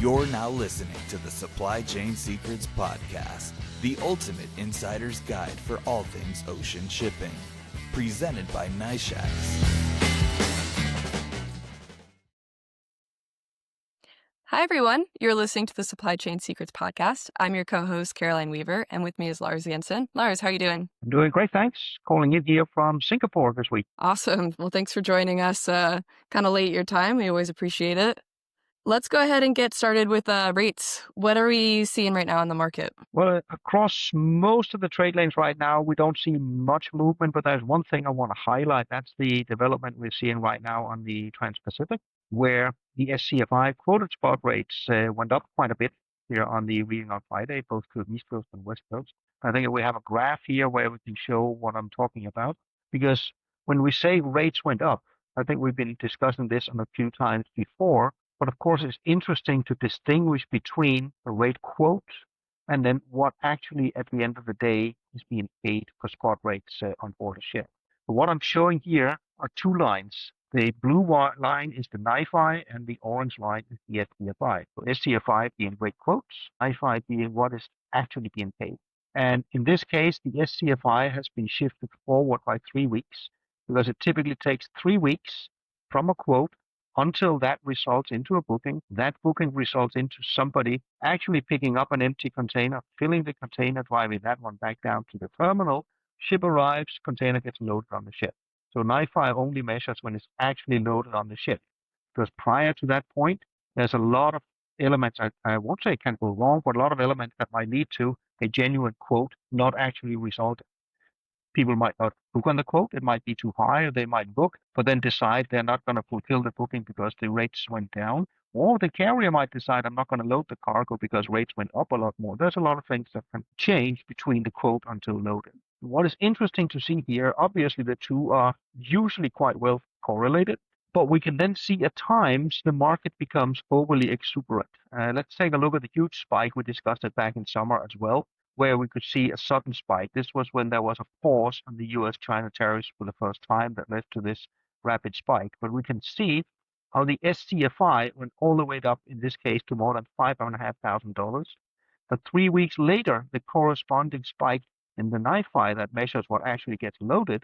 You're now listening to the Supply Chain Secrets Podcast, the ultimate insider's guide for all things ocean shipping. Presented by NiShacks. Hi, everyone. You're listening to the Supply Chain Secrets Podcast. I'm your co-host, Caroline Weaver, and with me is Lars Jensen. Lars, how are you doing? I'm doing great, thanks. Calling in here from Singapore this week. Awesome. Well, thanks for joining us kind of late your time. We always appreciate it. Let's go ahead and get started with rates. What are we seeing right now in the market? Well, across most of the trade lanes right now, we don't see much movement, but there's one thing I want to highlight. That's the development we're seeing right now on the Trans-Pacific, where the SCFI quoted spot rates went up quite a bit here on the reading on Friday, both to the East Coast and West Coast. I think we have a graph here where we can show what I'm talking about, because when we say rates went up, I think we've been discussing this on a few times before, but of course it's interesting to distinguish between the rate quote and then what actually at the end of the day is being paid for spot rates on board a ship. But what I'm showing here are two lines. The blue line is the NiFi and the orange line is the SCFI. So SCFI being rate quotes, NiFi being what is actually being paid. And in this case, the SCFI has been shifted forward by 3 weeks because it typically takes 3 weeks from a quote until that results into a booking. That booking results into somebody actually picking up an empty container, filling the container, driving that one back down to the terminal. Ship arrives, container gets loaded on the ship. So NiFi only measures when it's actually loaded on the ship. Because prior to that point, there's a lot of elements, I won't say can go wrong, but a lot of elements that might lead to a genuine quote not actually resulting. People might not book on the quote, it might be too high, or they might book, but then decide they're not going to fulfill the booking because the rates went down. Or the carrier might decide I'm not going to load the cargo because rates went up a lot more. There's a lot of things that can change between the quote until loaded. What is interesting to see here, obviously the two are usually quite well correlated, but we can then see at times the market becomes overly exuberant. Let's take a look at the huge spike. We discussed it back in summer as well, where we could see a sudden spike. This was when there was a pause on the US-China tariffs for the first time that led to this rapid spike. But we can see how the SCFI went all the way up, in this case, to more than $5,500. But 3 weeks later, the corresponding spike in the NiFi that measures what actually gets loaded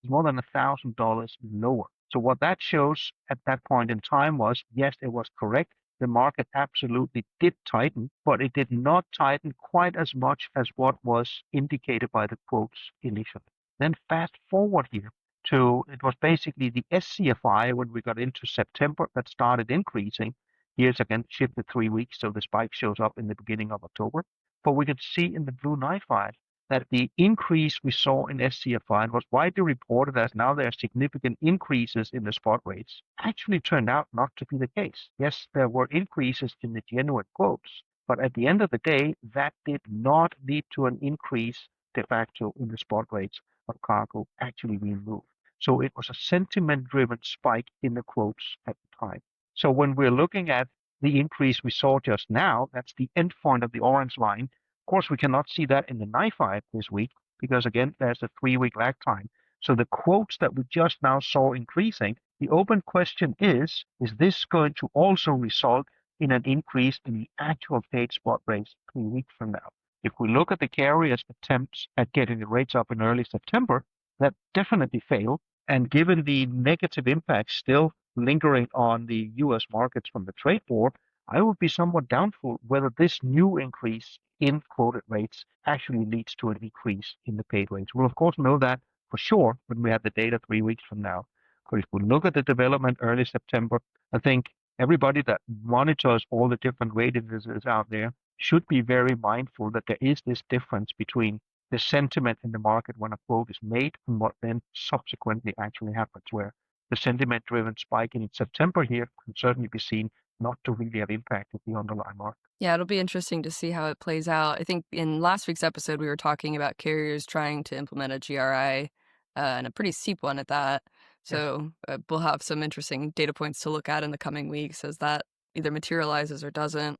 is more than $1,000 lower. So what that shows at that point in time was, yes, it was correct. The market absolutely did tighten, but it did not tighten quite as much as what was indicated by the quotes initially. Then fast forward here to, it was basically the SCFI when we got into September that started increasing. Here's again shifted 3 weeks, so the spike shows up in the beginning of October. But we could see in the blue NiFi that the increase we saw in SCFI was widely reported as now there are significant increases in the spot rates, actually turned out not to be the case. Yes, there were increases in the genuine quotes, but at the end of the day, that did not lead to an increase de facto in the spot rates of cargo actually being moved. So it was a sentiment-driven spike in the quotes at the time. So when we're looking at the increase we saw just now, that's the end point of the orange line. Of course, we cannot see that in the NiFi this week because, again, there's a 3-week lag time. So the quotes that we just now saw increasing, the open question is this going to also result in an increase in the actual paid spot rates 3 weeks from now? If we look at the carrier's attempts at getting the rates up in early September, that definitely failed. And given the negative impact still lingering on the U.S. markets from the trade war, I would be somewhat doubtful whether this new increase in quoted rates actually leads to an increase in the paid rates. We'll of course know that for sure when we have the data 3 weeks from now. But if we look at the development early September, I think everybody that monitors all the different rate indices out there should be very mindful that there is this difference between the sentiment in the market when a quote is made and what then subsequently actually happens, where the sentiment-driven spike in September here can certainly be seen not to really have impacted the underlying market. Yeah, it'll be interesting to see how it plays out. I think in last week's episode, we were talking about carriers trying to implement a GRI and a pretty steep one at that. So we'll have some interesting data points to look at in the coming weeks as that either materializes or doesn't.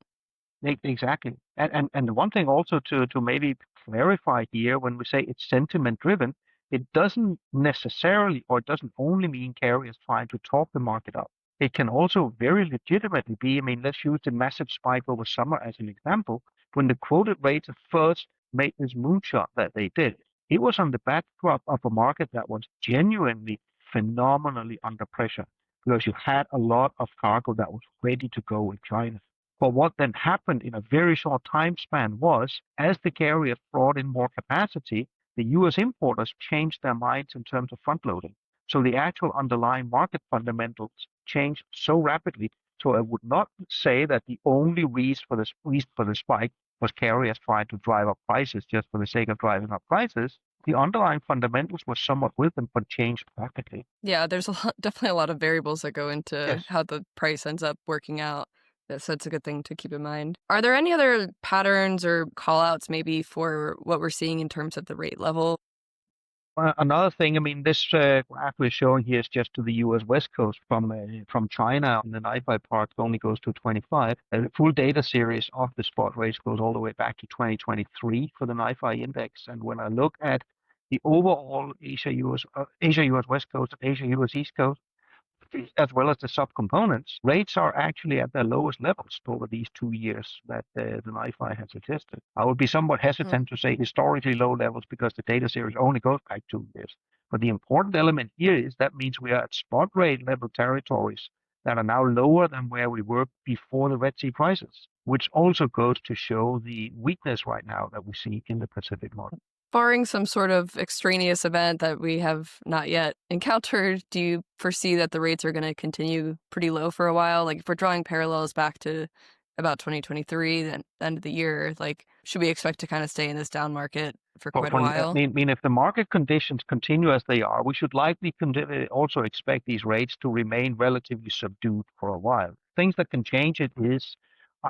Exactly. And the one thing also to maybe clarify here, when we say it's sentiment-driven, it doesn't necessarily or it doesn't only mean carriers trying to talk the market up. It can also very legitimately be, I mean, let's use the massive spike over summer as an example. When the quoted rates first made this moonshot that they did, it was on the backdrop of a market that was genuinely phenomenally under pressure because you had a lot of cargo that was ready to go in China. But what then happened in a very short time span was, as the carriers brought in more capacity, the US importers changed their minds in terms of front loading. So the actual underlying market fundamentals changed so rapidly. So I would not say that the only reason for the spike was carriers trying to drive up prices just for the sake of driving up prices. The underlying fundamentals were somewhat with them, but changed rapidly. Yeah, there's definitely a lot of variables that go into Yes. how the price ends up working out. So it's a good thing to keep in mind. Are there any other patterns or call outs maybe for what we're seeing in terms of the rate level? Another thing, I mean, this graph we're showing here is just to the U.S. West Coast from China, and the NiFi part only goes to 25. The full data series of the spot rates goes all the way back to 2023 for the NiFi index. And when I look at the overall Asia-US West Coast, and Asia-US East Coast, as well as the subcomponents, rates are actually at their lowest levels over these 2 years that the NiFi has existed. I would be somewhat hesitant to say historically low levels because the data series only goes back 2 years. But the important element here is that means we are at spot rate level territories that are now lower than where we were before the Red Sea crisis, which also goes to show the weakness right now that we see in the Pacific market. Barring some sort of extraneous event that we have not yet encountered, do you foresee that the rates are going to continue pretty low for a while? Like if we're drawing parallels back to about 2023, then the end of the year, like should we expect to kind of stay in this down market for quite a while? I mean, if the market conditions continue as they are, we should likely also expect these rates to remain relatively subdued for a while. Things that can change it is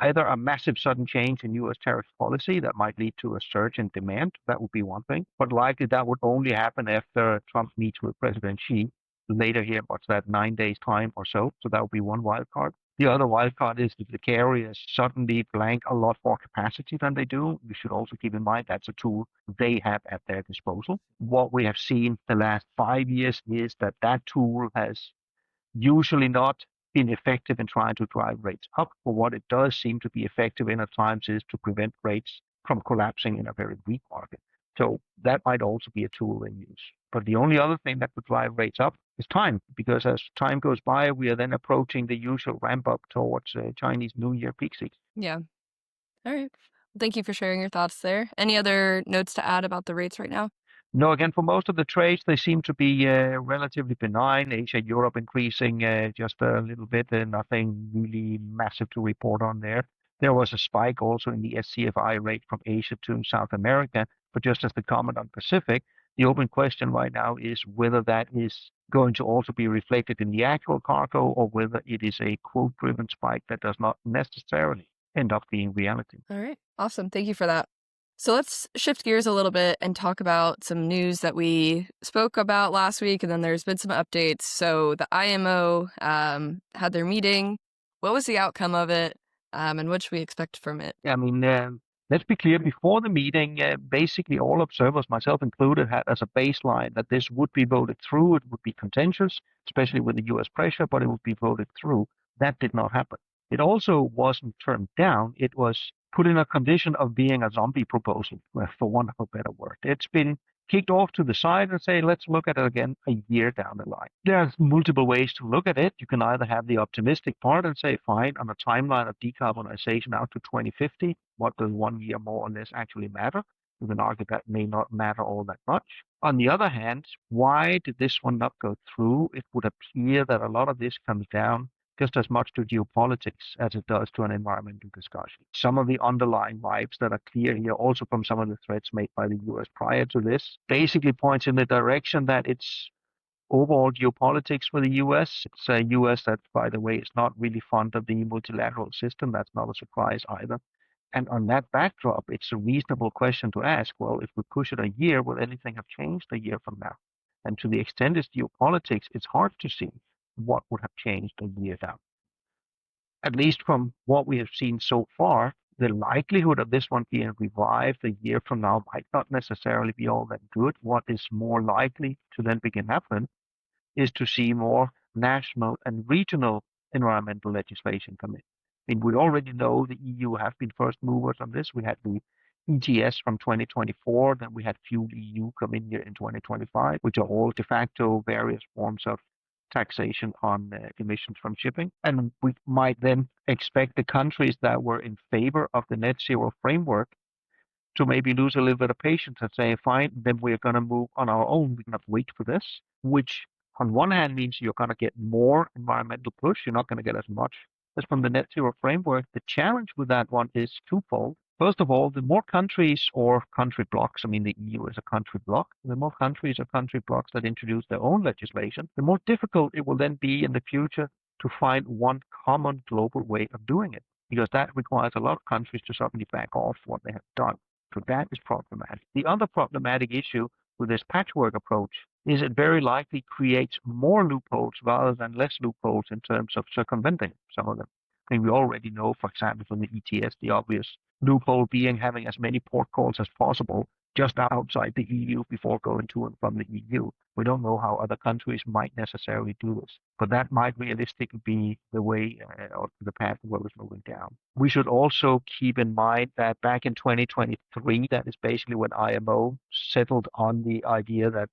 either a massive sudden change in US tariff policy that might lead to a surge in demand. That would be one thing. But likely that would only happen after Trump meets with President Xi later here, what's that, 9 days time or so. So that would be one wild card. The other wild card is that the carriers suddenly blank a lot more capacity than they do. You should also keep in mind that's a tool they have at their disposal. What we have seen the last 5 years is that that tool has usually not been effective in trying to drive rates up. But what it does seem to be effective in at times is to prevent rates from collapsing in a very weak market. So that might also be a tool in use. But the only other thing that could drive rates up is time, because as time goes by, we are then approaching the usual ramp up towards Chinese New Year peak season. Yeah. All right. Thank you for sharing your thoughts there. Any other notes to add about the rates right now? No, again, for most of the trades, they seem to be relatively benign. Asia, Europe increasing just a little bit, nothing really massive to report on there. There was a spike also in the SCFI rate from Asia to South America, but just as the comment on Pacific, the open question right now is whether that is going to also be reflected in the actual cargo or whether it is a quote-driven spike that does not necessarily end up being reality. All right. Awesome. Thank you for that. So let's shift gears a little bit and talk about some news that we spoke about last week, and then there's been some updates. So the IMO had their meeting. What was the outcome of it, and what should we expect from it? I mean, let's be clear, before the meeting, basically all observers, myself included, had as a baseline that this would be voted through. It would be contentious, especially with the US pressure, but it would be voted through. That did not happen. It also wasn't turned down. It was put in a condition of being a zombie proposal, for want of a better word. It's been kicked off to the side and say, let's look at it again a year down the line. There's multiple ways to look at it. You can either have the optimistic part and say, fine, on a timeline of decarbonization out to 2050, what does 1 year more or less actually matter? You can argue that may not matter all that much. On the other hand, why did this one not go through? It would appear that a lot of this comes down just as much to geopolitics as it does to an environmental discussion. Some of the underlying vibes that are clear here, also from some of the threats made by the US prior to this, basically points in the direction that it's overall geopolitics for the US. It's a US that, by the way, is not really fond of the multilateral system. That's not a surprise either. And on that backdrop, it's a reasonable question to ask, well, if we push it a year, will anything have changed a year from now? And to the extent it's geopolitics, it's hard to see what would have changed a year down. At least from what we have seen so far, the likelihood of this one being revived a year from now might not necessarily be all that good. What is more likely to then begin happen is to see more national and regional environmental legislation come in. I mean, we already know the EU have been first movers on this. We had the ETS from 2024, then we had Fuel EU come in here in 2025, which are all de facto various forms of taxation on emissions from shipping. And we might then expect the countries that were in favor of the net zero framework to maybe lose a little bit of patience and say, fine, then we're going to move on our own. We cannot wait for this, which on one hand means you're going to get more environmental push. You're not going to get as much as from the net zero framework. The challenge with that one is twofold. First of all, the more countries or country blocks, I mean, the EU is a country bloc, the more countries or country blocks that introduce their own legislation, the more difficult it will then be in the future to find one common global way of doing it, because that requires a lot of countries to suddenly back off what they have done. So that is problematic. The other problematic issue with this patchwork approach is it very likely creates more loopholes rather than less loopholes in terms of circumventing some of them. I mean, we already know, for example, from the ETS, the obvious loophole being having as many port calls as possible just outside the EU before going to and from the EU. We don't know how other countries might necessarily do this, but that might realistically be the way or the path the world is moving down. We should also keep in mind that back in 2023, that is basically when IMO settled on the idea that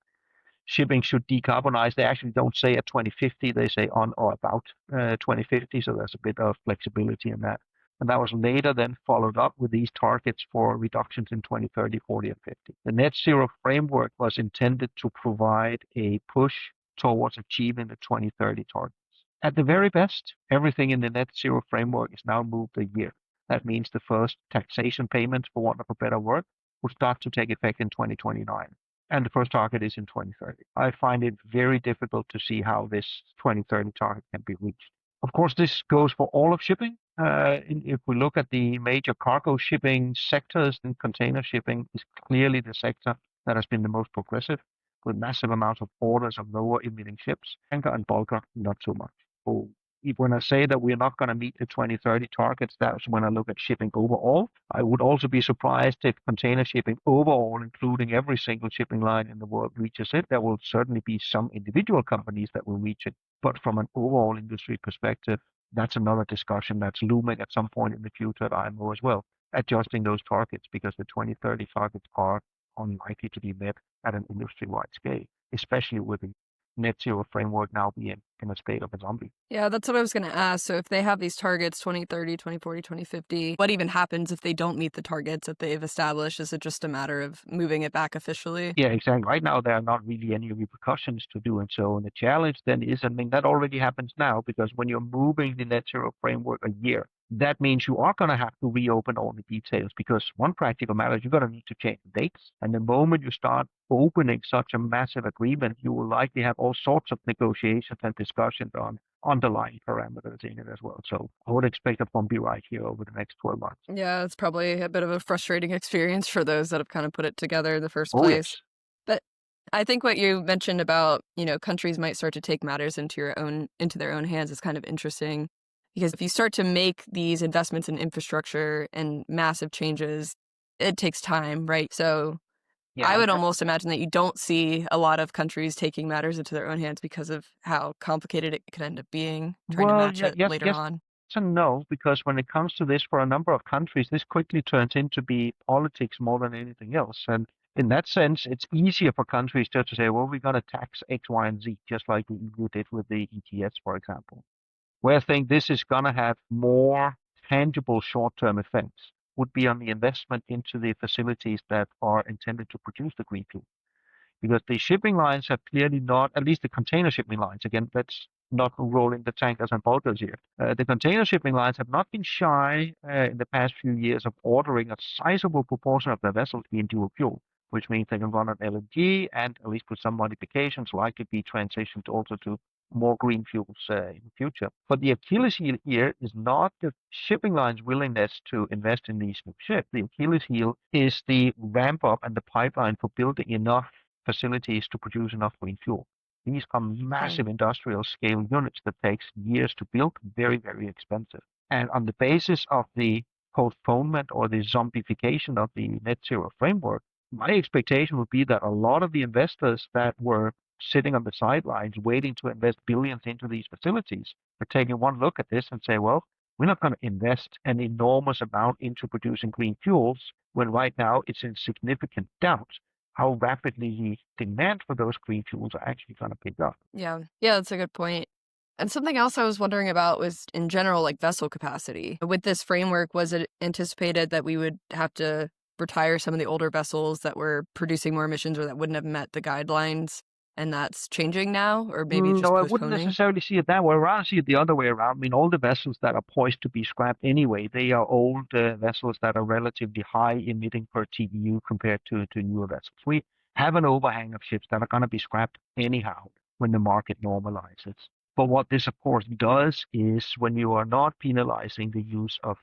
shipping should decarbonize. They actually don't say at 2050, they say on or about 2050, so there's a bit of flexibility in that. And that was later then followed up with these targets for reductions in 2030, 40, and 50. The net zero framework was intended to provide a push towards achieving the 2030 targets. At the very best, everything in the net zero framework is now moved a year. That means the first taxation payments, for want of a better word, will start to take effect in 2029. And the first target is in 2030. I find it very difficult to see how this 2030 target can be reached. Of course, this goes for all of shipping. If we look at the major cargo shipping sectors, then container shipping is clearly the sector that has been the most progressive, with massive amounts of orders of lower emitting ships. Tanker and bulker, not so much. So when I say that we're not going to meet the 2030 targets, that's when I look at shipping overall. I would also be surprised if container shipping overall, including every single shipping line in the world, reaches it. There will certainly be some individual companies that will reach it. But from an overall industry perspective, that's another discussion that's looming at some point in the future at IMO as well, adjusting those targets, because the 2030 targets are unlikely to be met at an industry-wide scale, especially with the net zero framework now being in a state of a zombie. Yeah, that's what I was going to ask. So if they have these targets, 2030, 2040, 2050, what even happens if they don't meet the targets that they've established? Is it just a matter of moving it back officially? Yeah, exactly. Right now, there are not really any repercussions to doing so. And the challenge then is, I mean, that already happens now, because when you're moving the net zero framework a year, that means you are going to have to reopen all the details, because one practical matter is you're going to need to change the dates. And the moment you start opening such a massive agreement, you will likely have all sorts of negotiations and discussions on underlying parameters in it as well. So I would expect a bumpy ride here over the next 12 months. Yeah, it's probably a bit of a frustrating experience for those that have kind of put it together in the first Oh, place. yes. But I think what you mentioned about, countries might start to take matters into their own hands is kind of interesting, because if you start to make these investments in infrastructure and massive changes, it takes time, right? So Yeah, I would almost imagine that you don't see a lot of countries taking matters into their own hands because of how complicated it could end up being, trying to match it later on. Yes and no, because when it comes to this, for a number of countries, this quickly turns into be politics more than anything else. And in that sense, it's easier for countries just to say, well, we're going to tax X, Y, and Z, just like the EU did with the ETS, for example. Where I think this is going to have more tangible short-term effects would be on the investment into the facilities that are intended to produce the green fuel. Because the shipping lines have clearly not, at least the container shipping lines, again, let's not roll in the tankers and bulkers here. The container shipping lines have not been shy in the past few years of ordering a sizable proportion of their vessels being dual fuel, which means they can run on LNG and, at least with some modifications, likely be transitioned also to more green fuels in the future. But the Achilles heel here is not the shipping line's willingness to invest in these new ships. The Achilles heel is the ramp up and the pipeline for building enough facilities to produce enough green fuel. These are massive industrial scale units that takes years to build, very, very expensive. And on the basis of the postponement or the zombification of the net zero framework, my expectation would be that a lot of the investors that were sitting on the sidelines waiting to invest billions into these facilities are taking one look at this and say, well, we're not going to invest an enormous amount into producing green fuels when right now it's in significant doubt how rapidly the demand for those green fuels are actually going to pick up. Yeah, that's a good point. And something else I was wondering about was, in general, like vessel capacity. With this framework, was it anticipated that we would have to retire some of the older vessels that were producing more emissions or that wouldn't have met the guidelines? And that's changing now, or maybe just No, I wouldn't postponing? necessarily see it that way. I rather see it the other way around. I mean, all the vessels that are poised to be scrapped anyway, they are old vessels that are relatively high emitting per TEU compared to newer vessels. We have an overhang of ships that are going to be scrapped anyhow when the market normalizes. But what this, of course, does is when you are not penalizing the use of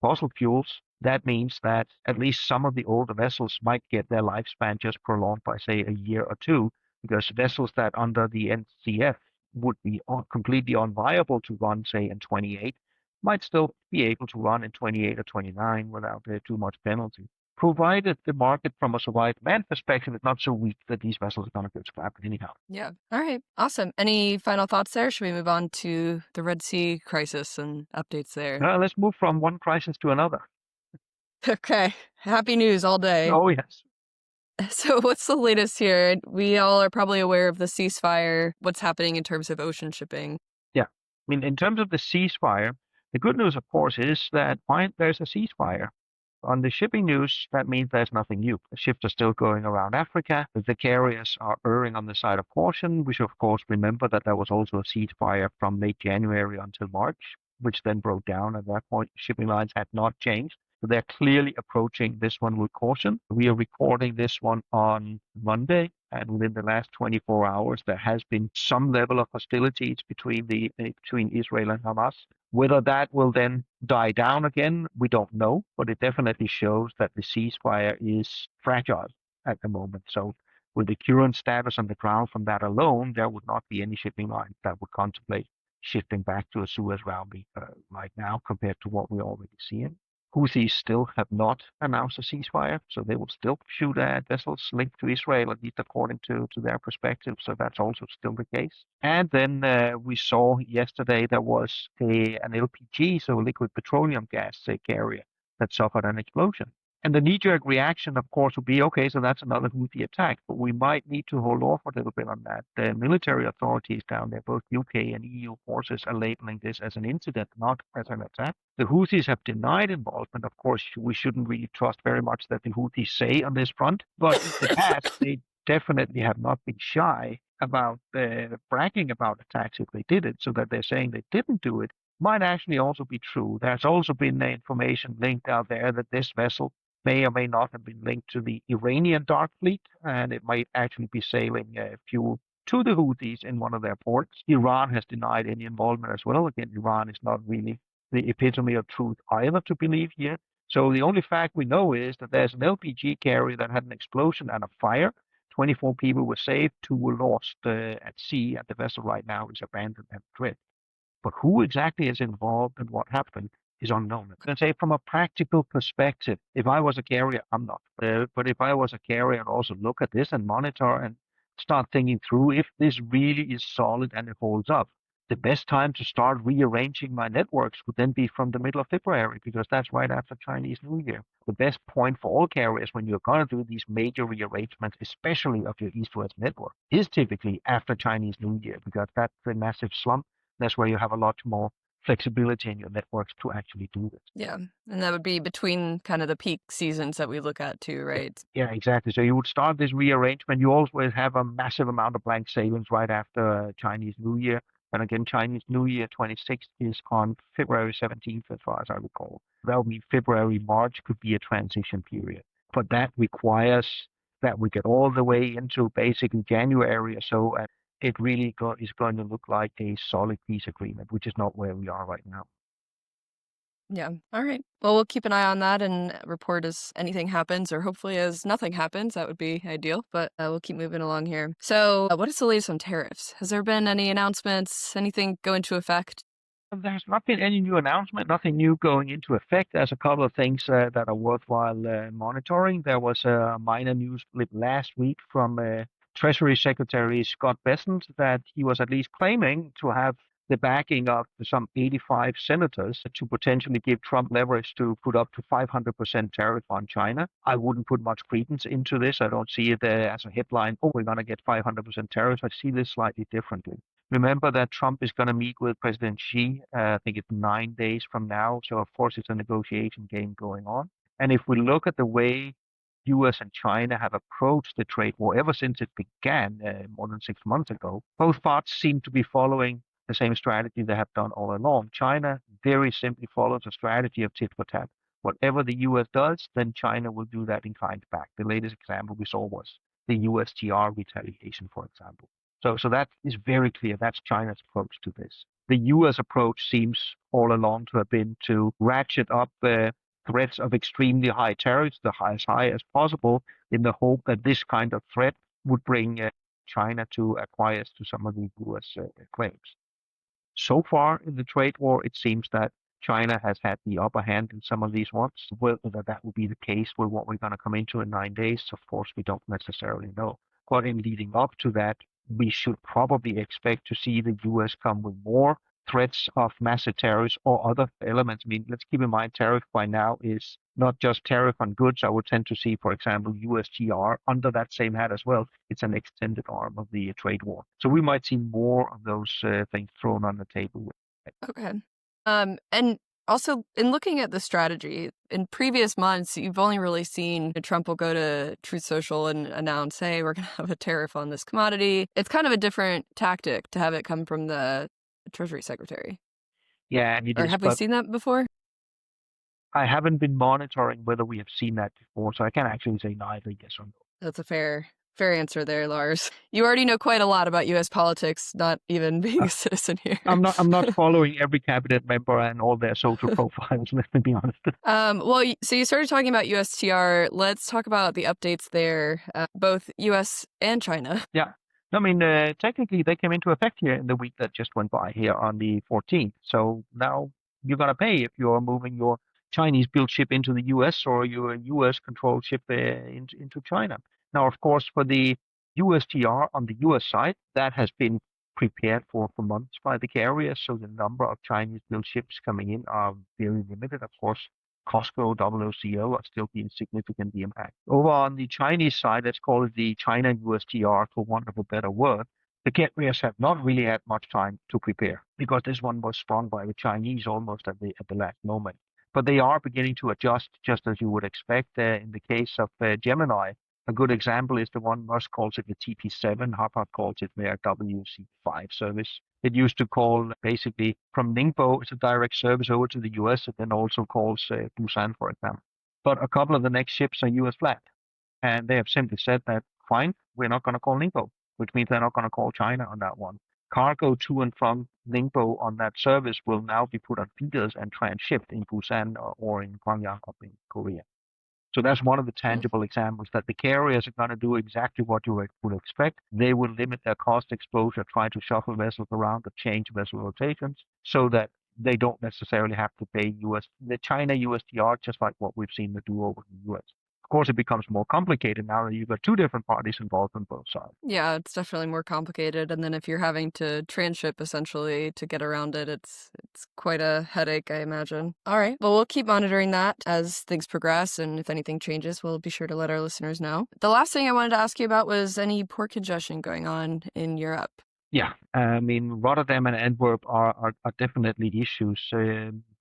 fossil fuels, that means that at least some of the older vessels might get their lifespan just prolonged by, say, a year or two, because vessels that under the NCF would be completely unviable to run, say, in 28, might still be able to run in 28 or 29 without too much penalty, provided the market from a supply-demand perspective is not so weak that these vessels are going to get scrapped anyhow. Yeah. All right. Awesome. Any final thoughts there? Should we move on to the Red Sea crisis and updates there? Let's move from one crisis to another. Okay. Happy news all day. Oh, yes. So what's the latest here? We all are probably aware of the ceasefire. What's happening in terms of ocean shipping? Yeah. I mean, in terms of the ceasefire, the good news, of course, is that there's a ceasefire. On the shipping news, that means there's nothing new. The ships are still going around Africa. The carriers are erring on the side of caution. We should, of course, remember that there was also a ceasefire from late January until March, which then broke down. At that point, shipping lines had not changed. So they're clearly approaching this one with caution. We are recording this one on Monday, and within the last 24 hours, there has been some level of hostilities between Israel and Hamas. Whether that will then die down again, we don't know, but it definitely shows that the ceasefire is fragile at the moment. So with the current status on the ground from that alone, there would not be any shipping lines that would contemplate shifting back to a Suez route right now compared to what we're already seeing. Houthis still have not announced a ceasefire, so they will still shoot at vessels linked to Israel, at least according to their perspective. So that's also still the case. And then we saw yesterday there was an LPG, so liquid petroleum gas carrier, that suffered an explosion. And the knee-jerk reaction, of course, would be, okay, so that's another Houthi attack, but we might need to hold off a little bit on that. The military authorities down there, both UK and EU forces, are labeling this as an incident, not as an attack. The Houthis have denied involvement. Of course, we shouldn't really trust very much that the Houthis say on this front, but in the past, they definitely have not been shy about bragging about attacks if they did it, so that they're saying they didn't do it might actually also be true. There's also been information linked out there that this vessel may or may not have been linked to the Iranian dark fleet, and it might actually be sailing fuel to the Houthis in one of their ports. Iran has denied any involvement as well. Again, Iran is not really the epitome of truth either to believe here. So the only fact we know is that there's an LPG carrier that had an explosion and a fire. 24 people were saved, 2 were lost at sea, and the vessel right now is abandoned and adrift. But who exactly is involved and what happened is unknown. I can say from a practical perspective, if I was a carrier, I'm not. But if I was a carrier, I'd also look at this and monitor and start thinking through if this really is solid and it holds up. The best time to start rearranging my networks would then be from the middle of February, because that's right after Chinese New Year. The best point for all carriers when you're going to do these major rearrangements, especially of your east-west network, is typically after Chinese New Year, because that's a massive slump. That's where you have a lot more flexibility in your networks to actually do this. Yeah, and that would be between kind of the peak seasons that we look at too, right? Yeah, exactly. So you would start this rearrangement. You always have a massive amount of blank sailings right after Chinese New Year. And again, Chinese New Year 26th is on February 17th, as far as I recall. That would be February, March could be a transition period. But that requires that we get all the way into basically January or so, and it really is going to look like a solid peace agreement, which is not where we are right now. Yeah. All right. Well, we'll keep an eye on that and report as anything happens, or hopefully as nothing happens. That would be ideal, but we'll keep moving along here. So what is the latest on tariffs? Has there been any announcements, anything go into effect? There's not been any new announcement, nothing new going into effect. There's a couple of things that are worthwhile monitoring. There was a minor news flip last week from Treasury Secretary Scott Bessent that he was at least claiming to have the backing of some 85 senators to potentially give Trump leverage to put up to 500% tariff on China. I wouldn't put much credence into this. I don't see it as a headline, oh, we're going to get 500% tariffs. I see this slightly differently. Remember that Trump is going to meet with President Xi, I think it's 9 days from now. So, of course, it's a negotiation game going on. And if we look at the way US and China have approached the trade war ever since it began more than 6 months ago, both parts seem to be following the same strategy they have done all along. China very simply follows a strategy of tit for tat. Whatever the US does, then China will do that in kind back. The latest example we saw was the USTR retaliation, for example. So that is very clear. That's China's approach to this. The US approach seems all along to have been to ratchet up threats of extremely high tariffs, as high as possible, in the hope that this kind of threat would bring China to acquiesce to some of the US claims. So far in the trade war, it seems that China has had the upper hand in some of these ones. Whether that will be the case with what we're going to come into in 9 days, of course, we don't necessarily know. But in leading up to that, we should probably expect to see the US come with more threats of massive tariffs or other elements. I mean, let's keep in mind tariff by now is not just tariff on goods. I would tend to see, for example, USTR under that same hat as well. It's an extended arm of the trade war. So we might see more of those things thrown on the table. Okay. And also, in looking at the strategy, in previous months, you've only really seen Trump will go to Truth Social and announce, hey, we're going to have a tariff on this commodity. It's kind of a different tactic to have it come from the Treasury Secretary. Yeah, and or have we seen that before? I haven't been monitoring whether we have seen that before, so I can't actually say neither yes or no. That's a fair answer there, Lars. You already know quite a lot about U.S. politics, not even being a citizen here. I'm not following every cabinet member and all their social profiles, let me be honest. Well, so you started talking about USTR. Let's talk about the updates there, both U.S. and China. Yeah. I mean, technically, they came into effect here in the week that just went by here on the 14th. So now you're going to pay if you're moving your Chinese-built ship into the U.S. or your U.S.-controlled ship into China. Now, of course, for the USTR on the U.S. side, that has been prepared for months by the carriers. So the number of Chinese-built ships coming in are very limited. Of course, COSCO, WCO are still being significantly impacted. Over on the Chinese side, let's call it the China USTR, for want of a better word, the carriers have not really had much time to prepare because this one was sprung by the Chinese almost at the last moment. But they are beginning to adjust, just as you would expect. In the case of Gemini, a good example is the one Musk calls it the TP7. Hapag calls it their WC5 service. It used to call basically from Ningbo, it's a direct service over to the US. It then also calls Busan, for example. But a couple of the next ships are US flagged. And they have simply said that, fine, we're not going to call Ningbo, which means they're not going to call China on that one. Cargo to and from Ningbo on that service will now be put on feeders and transshipped in Busan or in Gwangyang up in Korea. So that's one of the tangible examples that the carriers are going to do exactly what you would expect. They will limit their cost exposure, try to shuffle vessels around or change vessel rotations so that they don't necessarily have to pay the China USTR, just like what we've seen them do over the US. Of course, it becomes more complicated now that you've got two different parties involved on both sides. Yeah, it's definitely more complicated. And then if you're having to transship essentially to get around it, it's quite a headache, I imagine. All right. Well, we'll keep monitoring that as things progress. And if anything changes, we'll be sure to let our listeners know. The last thing I wanted to ask you about was any port congestion going on in Europe. Yeah, I mean, Rotterdam and Antwerp are definitely issues.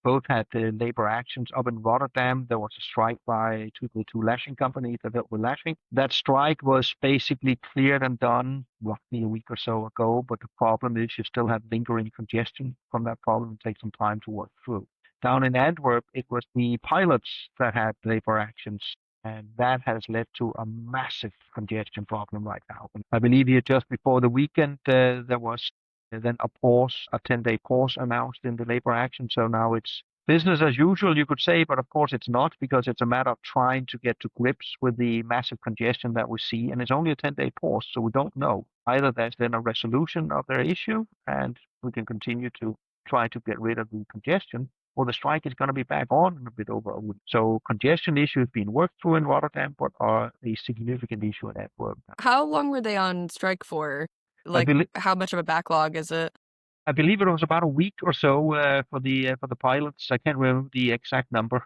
Both had labor actions. Up in Rotterdam, there was a strike by the two lashing companies that dealt with lashing. That strike was basically cleared and done roughly a week or so ago, but the problem is you still have lingering congestion from that problem. It takes some time to work through. Down in Antwerp, it was the pilots that had labor actions. And that has led to a massive congestion problem right now. And I believe here just before the weekend, there was then a 10-day pause announced in the labor action. So now it's business as usual, you could say, but of course it's not, because it's a matter of trying to get to grips with the massive congestion that we see. And it's only a 10-day pause, so we don't know. Either there's then a resolution of their issue and we can continue to try to get rid of the congestion, or the strike is going to be back on in a bit over a week. So congestion issue is being worked through in Rotterdam, but are a significant issue in Antwerp. How long were they on strike for? I believe How much of a backlog is it? I believe it was about a week or so for the pilots. I can't remember the exact number.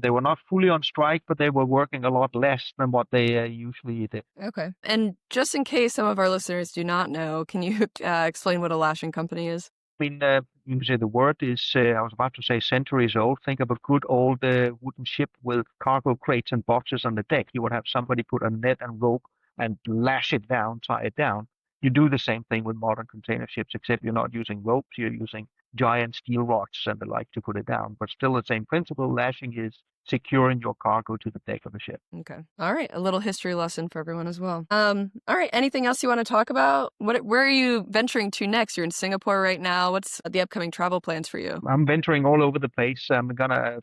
They were not fully on strike, but they were working a lot less than what they usually did. Okay. And just in case some of our listeners do not know, can you explain what a lashing company is? I mean, you can say the word is, I was about to say centuries old. Think of a good old wooden ship with cargo crates and boxes on the deck. You would have somebody put a net and rope and lash it down, tie it down. You do the same thing with modern container ships, except you're not using ropes, you're using giant steel rods and the like to put it down. But still the same principle. Lashing is securing your cargo to the deck of the ship. Okay. All right. A little history lesson for everyone as well. All right. Anything else you want to talk about? Where are you venturing to next? You're in Singapore right now. What's the upcoming travel plans for you? I'm venturing all over the place. I'm gonna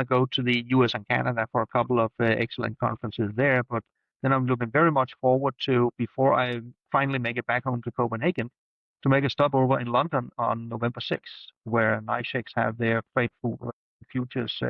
go to the US and Canada for a couple of excellent conferences there, but then I'm looking very much forward to, before I finally make it back home to Copenhagen, to make a stopover in London on November 6th, where NYSEX have their Faithful Futures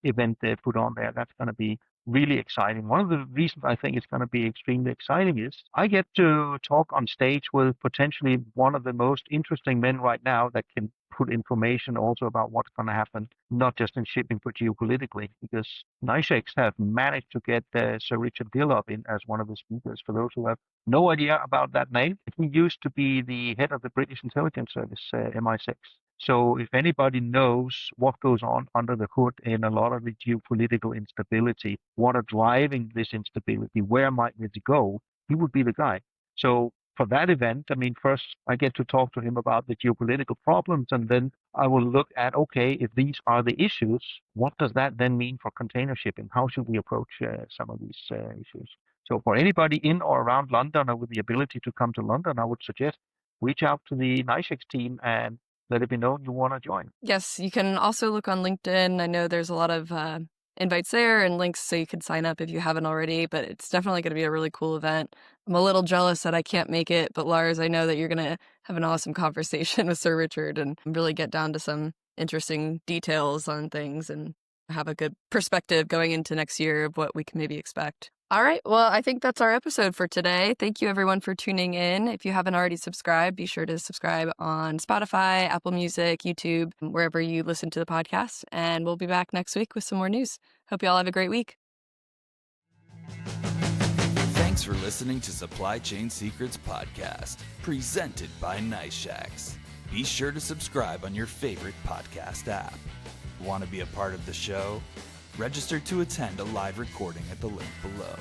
event they put on there. That's going to be really exciting. One of the reasons I think it's going to be extremely exciting is I get to talk on stage with potentially one of the most interesting men right now that can put information also about what's going to happen, not just in shipping, but geopolitically, because NYSEX have managed to get Sir Richard Dillop in as one of the speakers. For those who have no idea about that name, he used to be the head of the British intelligence service, MI6. So if anybody knows what goes on under the hood in a lot of the geopolitical instability, what are driving this instability, where might it go, he would be the guy. So for that event, I mean, first I get to talk to him about the geopolitical problems, and then I will look at, okay, if these are the issues, what does that then mean for container shipping? How should we approach some of these issues? So for anybody in or around London or with the ability to come to London, I would suggest reach out to the NYSEX team and let it be known you want to join. Yes, you can also look on LinkedIn. I know there's a lot of invites there and links so you can sign up if you haven't already, but it's definitely going to be a really cool event. I'm a little jealous that I can't make it, but Lars, I know that you're going to have an awesome conversation with Sir Richard and really get down to some interesting details on things and have a good perspective going into next year of what we can maybe expect. All right. Well, I think that's our episode for today. Thank you, everyone, for tuning in. If you haven't already subscribed, be sure to subscribe on Spotify, Apple Music, YouTube, wherever you listen to the podcast. And we'll be back next week with some more news. Hope you all have a great week. Thanks for listening to Supply Chain Secrets Podcast, presented by NYSEX. Be sure to subscribe on your favorite podcast app. Want to be a part of the show? Register to attend a live recording at the link below.